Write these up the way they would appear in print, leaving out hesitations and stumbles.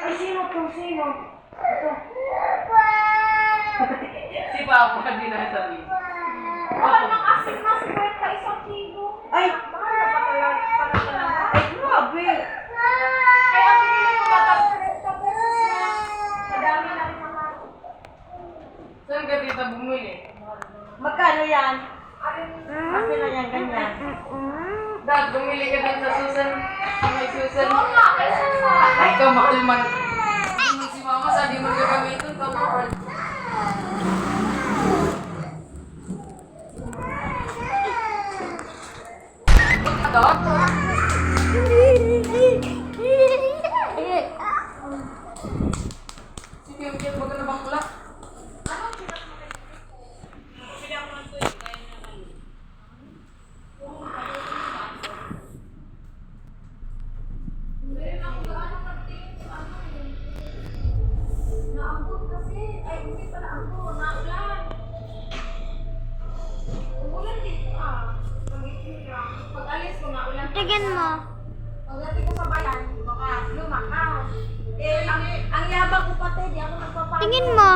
Ay, sino to? Sino? Ito. Si Papa din nasabihin. Mahal ng asik na 51 kilo. Ay! Mahal na pa talaga. Ay, grabe! Kaya ang pinili ko bata 30 pesos na. Madami na rin naman. Saan ka tita bumili? Magkano yan? Arin, Kasi na yan, ganyan. Dad, bumili ka din sa Susan. May Susan. oo nga, kaysa sa... Ay, ikaw makulman. Si Mama, sabi mo gagamitin ka mo. Dad? Si Pium-Pium, baga na bakla. Naambot kasi. Ay, hindi pa naambot. Naulan. Umulan dito Pag alis ko, naulan. Tingin mo. Pagdating ko sa bayan, baka lumakas. Eh, ang yabang ko pati, di ako nagpapagod. Tingin mo.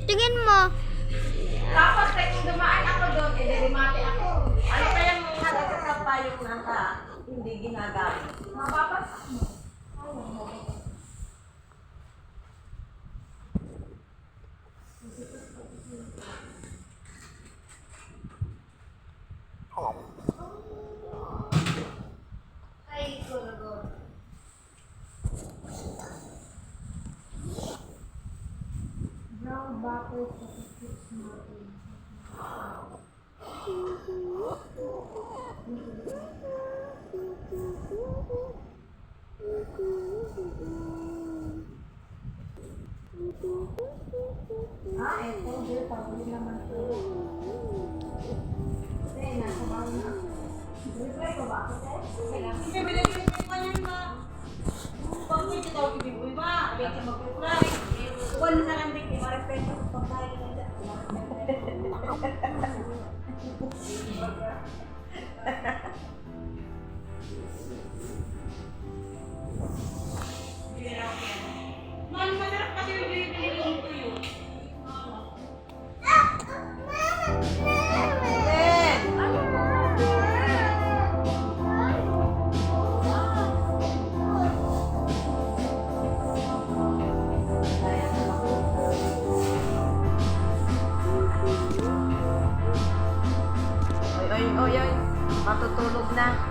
Tingin mo. Tapos, kung dumaan ako doon, lumati ako. Ano kaya yung halaga pa yung nasa hindi ginagamit? Mababasak mo. Ay, kulog. Brown butter chocolate natin. Ito, dear, pabili naman ito. Kasi, nasa bahay na ako. Reply ko ba ako, Kailangan. Kasi binigyan ko yan ba? Pag may titaw kibiboy ba? Abay ka mag-reply. Huwag na lang din, ma-respeto sa pagkain nila. Man, masarap kasi yung binibili yung tuyo. Ben! Oy, oy, oy, oy. Matutulog na.